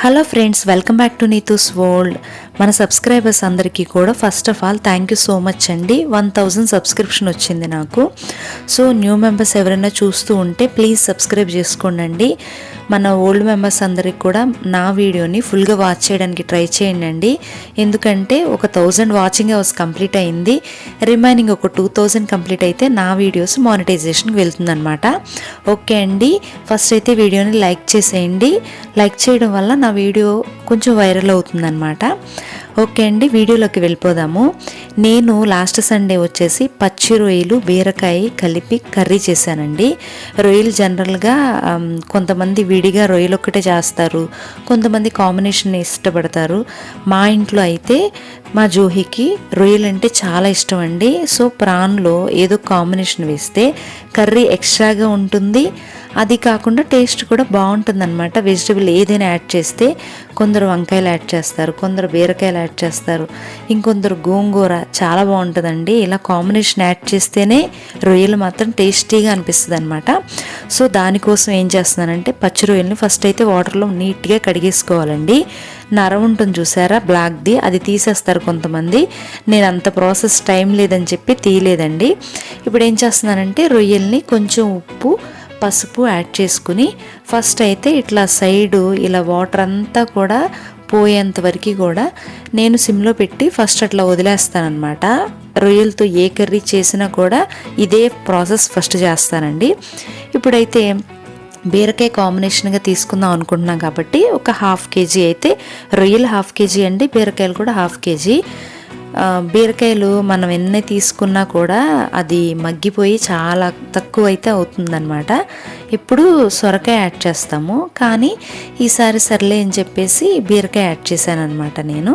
Hello friends, welcome back to Neetu's world. మన subscribers అందరికీ కూడా first of all thank you so much అండి. 1000 subscription వచ్చింది నాకు. సో న్యూ మెంబర్స్ ఎవరైనా చూస్తూ ఉంటే ప్లీజ్ సబ్స్క్రైబ్ చేసుకోండి. మన ఓల్డ్ మెంబర్స్ అందరికి కూడా నా వీడియోని ఫుల్గా వాచ్ చేయడానికి ట్రై చేయండి. ఎందుకంటే ఒక 1000 వాచింగ్ అవర్స్ కంప్లీట్ అయింది. రిమైనింగ్ ఒక 2000 కంప్లీట్ అయితే నా వీడియోస్ మానిటైజేషన్కి వెళ్తుందనమాట. ఓకే అండి, ఫస్ట్ అయితే వీడియోని లైక్ చేసేయండి. లైక్ చేయడం వల్ల నా వీడియో కొంచెం వైరల్ అవుతుందన్నమాట. ఓకే అండి, వీడియోలోకి వెళ్ళిపోదాము. నేను లాస్ట్ సండే వచ్చేసి పచ్చి రొయ్యలు బీరకాయ కలిపి కర్రీ చేశానండి. రొయ్యలు జనరల్గా కొంతమంది విడిగా రొయ్యలు ఒక్కటే చేస్తారు, కొంతమంది కాంబినేషన్ ఇష్టపడతారు. మా ఇంట్లో అయితే మా జోహికి రొయ్యలు అంటే చాలా ఇష్టం అండి. సో ప్రాన్లో ఏదో కాంబినేషన్ వేస్తే కర్రీ ఎక్స్ట్రాగా ఉంటుంది, అది కాకుండా టేస్ట్ కూడా బాగుంటుంది అనమాట. వెజిటబుల్ ఏదైనా యాడ్ చేస్తే కొందరు వంకాయలు యాడ్ చేస్తారు, కొందరు బీరకాయలు యాడ్ చేస్తారు, ఇంకొందరు గోంగూర, చాలా బాగుంటుందండి. ఇలా కాంబినేషన్ యాడ్ చేస్తేనే రొయ్యలు మాత్రం టేస్టీగా అనిపిస్తుంది అనమాట. సో దానికోసం ఏం చేస్తున్నానంటే పచ్చి రొయ్యల్ని ఫస్ట్ అయితే వాటర్లో నీట్గా కడిగేసుకోవాలండి. నరం ఉంటుంది చూసారా బ్లాక్ది, అది తీసేస్తారు కొంతమంది. నేను అంత ప్రాసెస్ టైం లేదని చెప్పి తీయలేదండి. ఇప్పుడు ఏం చేస్తున్నానంటే రొయ్యల్ని కొంచెం ఉప్పు పసుపు యాడ్ చేసుకుని ఫస్ట్ అయితే ఇట్లా సైడు ఇలా వాటర్ అంతా కూడా పోయేంత వరకు కూడా నేను సిమ్లో పెట్టి ఫస్ట్ అట్లా వదిలేస్తానమాట. రొయ్యలతో ఏ కర్రీ చేసినా కూడా ఇదే ప్రాసెస్ ఫస్ట్ చేస్తానండి. ఇప్పుడైతే బీరకాయ కాంబినేషన్గా తీసుకుందాం అనుకుంటున్నాం కాబట్టి ఒక 1/2 kg అయితే రొయ్యలు 1/2 kg అండి, బీరకాయలు కూడా 1/2 kg. బీరకాయలు మనం ఎన్ని తీసుకున్నా కూడా అది మగ్గిపోయి చాలా తక్కువ అయితే అవుతుందన్నమాట. ఇప్పుడు సొరకాయ యాడ్ చేస్తాము, కానీ ఈసారి సర్లే అని చెప్పేసి బీరకాయ యాడ్ చేశాను అనమాట నేను.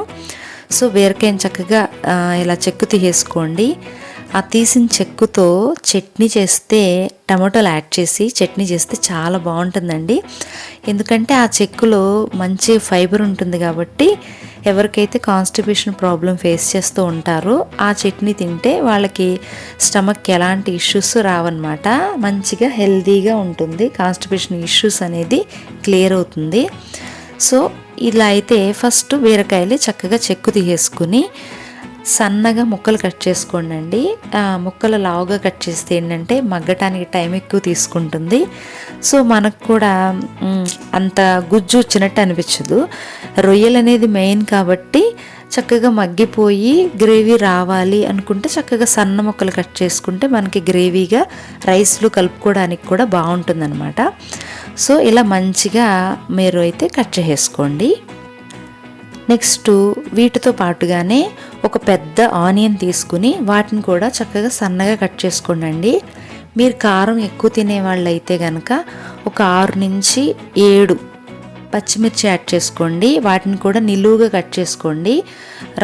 సో బీరకాయని చక్కగా ఇలా చెక్కు తీసేసుకోండి. ఆ తీసిన చెక్కుతో చట్నీ చేస్తే, టమాటోలు యాడ్ చేసి చట్నీ చేస్తే చాలా బాగుంటుందండి. ఎందుకంటే ఆ చెక్కులో మంచి ఫైబర్ ఉంటుంది కాబట్టి ఎవరికైతే కాన్స్టిపేషన్ ప్రాబ్లం ఫేస్ చేస్తూ ఉంటారో ఆ చట్నీ తింటే వాళ్ళకి స్టమక్కి ఎలాంటి ఇష్యూస్ రావన్నమాట. మంచిగా హెల్తీగా ఉంటుంది, కాన్స్టిపేషన్ ఇష్యూస్ అనేది క్లియర్ అవుతుంది. సో ఇలా అయితే ఫస్ట్ బీరకాయలు చక్కగా చెక్కు తీసేసుకుని సన్నగా ముక్కలు కట్ చేసుకోండి. ముక్కలు లావుగా కట్ చేస్తే ఏంటంటే మగ్గటానికి టైం ఎక్కువ తీసుకుంటుంది. సో మనకు కూడా అంత గుజ్జు వచ్చినట్టు అనిపించదు. రొయ్యలు అనేది మెయిన్ కాబట్టి చక్కగా మగ్గిపోయి గ్రేవీ రావాలి అనుకుంటే చక్కగా సన్న ముక్కలు కట్ చేసుకుంటే మనకి గ్రేవీగా రైస్లో కలుపుకోవడానికి కూడా బాగుంటుందన్నమాట. సో ఇలా మంచిగా మీరు అయితే కట్ చేసేసుకోండి. నెక్స్ట్ వీటితో పాటుగానే ఒక పెద్ద ఆనియన్ తీసుకుని వాటిని కూడా చక్కగా సన్నగా కట్ చేసుకోండి. మీరు కారం ఎక్కువ తినేవాళ్ళు అయితే కనుక ఒక 6 నుంచి 7 పచ్చిమిర్చి యాడ్ చేసుకోండి. వాటిని కూడా నిలువుగా కట్ చేసుకోండి,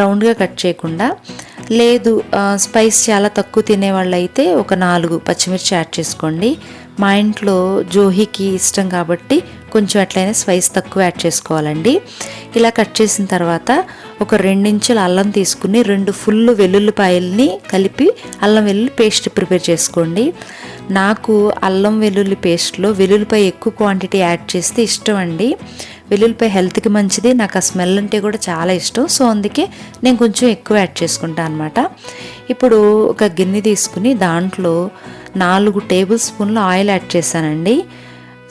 రౌండ్గా కట్ చేయకుండా. లేదు స్పైస్ చాలా తక్కువ తినేవాళ్ళు అయితే ఒక 4 పచ్చిమిర్చి యాడ్ చేసుకోండి. మా ఇంట్లో జోహికి ఇష్టం కాబట్టి కొంచెం ఎట్లయినా స్పైస్ తక్కువ యాడ్ చేసుకోవాలండి. ఇలా కట్ చేసిన తర్వాత ఒక 2 ఇంచుల అల్లం తీసుకుని 2 ఫుల్ వెల్లుల్లిపాయల్ని కలిపి అల్లం వెల్లుల్లి పేస్ట్ ప్రిపేర్ చేసుకోండి. నాకు అల్లం వెల్లుల్లి పేస్ట్లో వెల్లుల్లిపాయ ఎక్కువ క్వాంటిటీ యాడ్ చేస్తే ఇష్టం అండి. వెల్లుల్లిపాయ హెల్త్కి మంచిది, నాకు ఆ స్మెల్ అంటే కూడా చాలా ఇష్టం. సో అందుకే నేను కొంచెం ఎక్కువ యాడ్ చేసుకుంటాను అనమాట. ఇప్పుడు ఒక గిన్నె తీసుకుని దాంట్లో 4 టేబుల్ స్పూన్ల ఆయిల్ యాడ్ చేశానండి.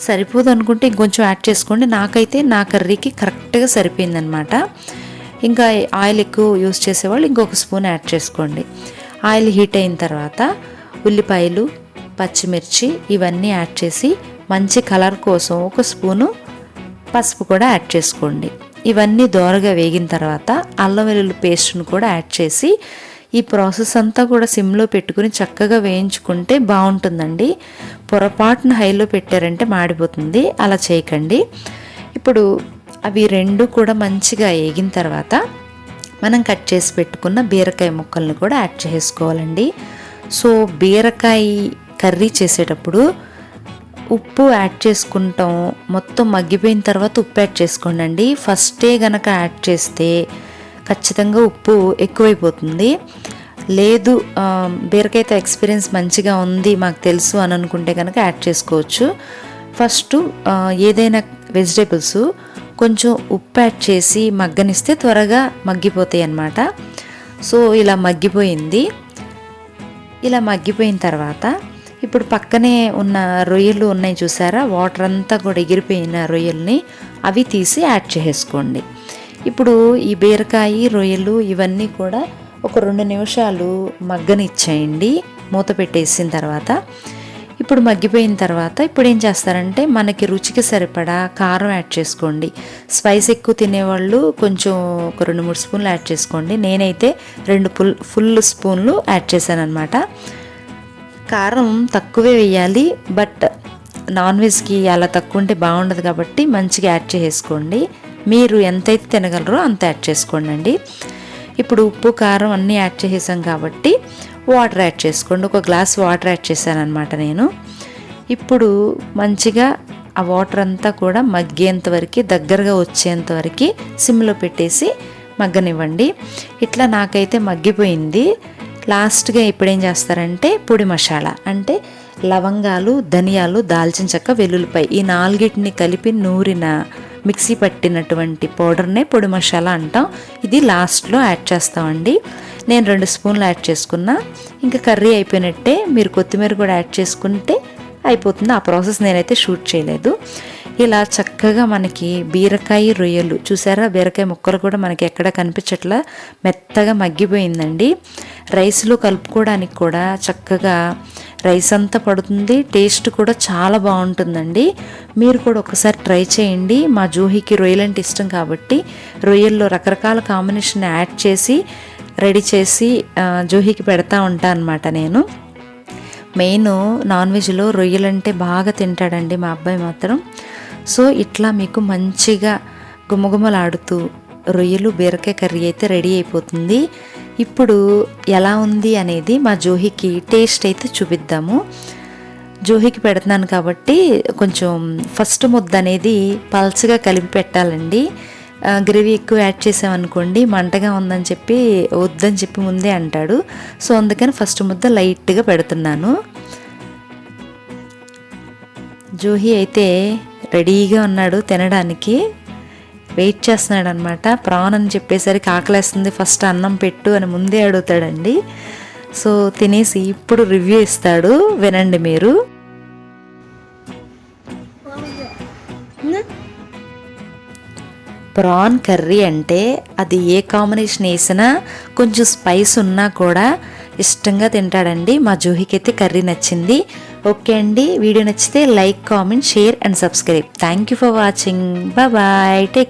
సరిపోదు అనుకుంటే ఇంకొంచెం యాడ్ చేసుకోండి. నాకైతే నా కర్రీకి కరెక్ట్గా సరిపోయిందనమాట. ఇంకా ఆయిల్ ఎక్కువ యూస్ చేసేవాళ్ళు ఇంకొక స్పూన్ యాడ్ చేసుకోండి. ఆయిల్ హీట్ అయిన తర్వాత ఉల్లిపాయలు, పచ్చిమిర్చి ఇవన్నీ యాడ్ చేసి మంచి కలర్ కోసం ఒక స్పూను పసుపు కూడా యాడ్ చేసుకోండి. ఇవన్నీ దోరగా వేగిన తర్వాత అల్లం వెల్లుల్లి పేస్ట్ను కూడా యాడ్ చేసి ఈ ప్రాసెస్ అంతా కూడా సిమ్లో పెట్టుకుని చక్కగా వేయించుకుంటే బాగుంటుందండి. పొరపాటున హైలో పెట్టారంటే మాడిపోతుంది, అలా చేయకండి. ఇప్పుడు అవి 2 కూడా మంచిగా వేగిన తర్వాత మనం కట్ చేసి పెట్టుకున్న బీరకాయ ముక్కల్ని కూడా యాడ్ చేసుకోవాలండి. సో బీరకాయ కర్రీ చేసేటప్పుడు ఉప్పు యాడ్ చేసుకుంటాం, మొత్తం మగ్గిపోయిన తర్వాత ఉప్పు యాడ్ చేసుకోండి. ఫస్టే గనక యాడ్ చేస్తే ఖచ్చితంగా ఉప్పు ఎక్కువైపోతుంది. లేదు బీరకాయతో ఎక్స్పీరియన్స్ మంచిగా ఉంది మాకు తెలుసు అని అనుకుంటే కనుక యాడ్ చేసుకోవచ్చు. ఫస్ట్ ఏదైనా వెజిటేబుల్స్ కొంచెం ఉప్పు యాడ్ చేసి మగ్గనిస్తే త్వరగా మగ్గిపోతాయి అన్నమాట. సో ఇలా మగ్గిపోయింది. ఇలా మగ్గిపోయిన తర్వాత ఇప్పుడు పక్కనే ఉన్న రొయ్యలు ఉన్నాయి చూసారా, వాటర్ అంతా కూడా ఎగిరిపోయిన రొయ్యల్ని అవి తీసి యాడ్ చేసుకోండి. ఇప్పుడు ఈ బీరకాయ, రొయ్యలు ఇవన్నీ కూడా ఒక 2 నిమిషాలు మగ్గనిచ్చేయండి మూత పెట్టేసిన తర్వాత. ఇప్పుడు మగ్గిపోయిన తర్వాత ఇప్పుడు ఏం చేస్తారంటే మనకి రుచికి సరిపడా కారం యాడ్ చేసుకోండి. స్పైస్ ఎక్కువ తినేవాళ్ళు కొంచెం ఒక 2-3 స్పూన్లు యాడ్ చేసుకోండి. నేనైతే 2 ఫుల్ స్పూన్లు యాడ్ చేశాను అనమాట. కారం తక్కువే వేయాలి, బట్ నాన్ వెజ్కి అలా తక్కువ ఉంటే బాగుండదు కాబట్టి మంచిగా యాడ్ చేసుకోండి. మీరు ఎంతైతే తినగలరో అంత యాడ్ చేసుకోండి. ఇప్పుడు ఉప్పు, కారం అన్నీ యాడ్ చేసాం కాబట్టి వాటర్ యాడ్ చేసుకోండి. ఒక గ్లాస్ వాటర్ యాడ్ చేశాను అనమాట నేను. ఇప్పుడు మంచిగా ఆ వాటర్ అంతా కూడా మగ్గేంత వరకు, దగ్గరగా వచ్చేంత వరకు సిమ్లో పెట్టేసి మగ్గనివ్వండి. ఇట్లా నాకైతే మగ్గిపోయింది. లాస్ట్గా ఇప్పుడు ఏం చేస్తారంటే పొడి మసాలా అంటే లవంగాలు, ధనియాలు, దాల్చిన చెక్క, వెల్లుల్లిపాయ ఈ 4టిని కలిపి నూరిన మిక్సీ పట్టినటువంటి పౌడర్నే పొడి మసాలా అంటాం. ఇది లాస్ట్లో యాడ్ చేస్తామండి. నేను 2 స్పూన్లు యాడ్ చేసుకున్నా. ఇంకా కర్రీ అయిపోయినట్టే. మీరు కొత్తిమీర కూడా యాడ్ చేసుకుంటే అయిపోతుంది. ఆ ప్రాసెస్ నేనైతే షూట్ చేయలేదు. ఇలా చక్కగా మనకి బీరకాయ, రొయ్యలు చూసారా, బీరకాయ ముక్కలు కూడా మనకి ఎక్కడ కనిపించట్లా, మెత్తగా మగ్గిపోయిందండి. రైస్లో కలుపుకోవడానికి కూడా చక్కగా రైస్ అంతా పడుతుంది. టేస్ట్ కూడా చాలా బాగుంటుందండి. మీరు కూడా ఒకసారి ట్రై చేయండి. మా జూహీకి రొయ్యలు అంటే ఇష్టం కాబట్టి రొయ్యల్లో రకరకాల కాంబినేషన్ యాడ్ చేసి రెడీ చేసి జూహీకి పెడతా ఉంటా అనమాట నేను. మెయిన్ నాన్ వెజ్లో రొయ్యలంటే బాగా తింటాడండి మా అబ్బాయి మాత్రం. సో ఇట్లా మీకు మంచిగా గుమగుమలాడుతూ రొయ్యలు, బీరకాయ కర్రీ అయితే రెడీ అయిపోతుంది. ఇప్పుడు ఎలా ఉంది అనేది మా జోహికి టేస్ట్ అయితే చూపిద్దాము. జోహికి పెడుతున్నాను కాబట్టి కొంచెం ఫస్ట్ ముద్ద అనేది పల్చగా కలిపి పెట్టాలండి. గ్రేవీ ఎక్కువ యాడ్ చేసామనుకోండి మంటగా ఉందని చెప్పి వద్దని చెప్పి ముందే అంటాడు. సో అందుకని ఫస్ట్ ముద్ద లైట్గా పెడుతున్నాను. జోహి అయితే రెడీగా ఉన్నాడు తినడానికి, వెయిట్ చేస్తున్నాడు అనమాట. ప్రాన్ అని చెప్పేసరికి ఆకలేస్తుంది, ఫస్ట్ అన్నం పెట్టు అని ముందే అడుగుతాడండి. సో తినేసి ఇప్పుడు రివ్యూ ఇస్తాడు, వినండి మీరు. ప్రాన్ కర్రీ అంటే అది ఏ కాంబినేషన్ వేసినా కొంచెం స్పైస్ ఉన్నా కూడా ఇష్టంగా తింటాడండి. మా జోహికి అయితే కర్రీ నచ్చింది. ఓకే అండి, వీడియో నచ్చితే like, comment, share and subscribe. Thank you for watching. Bye, take care.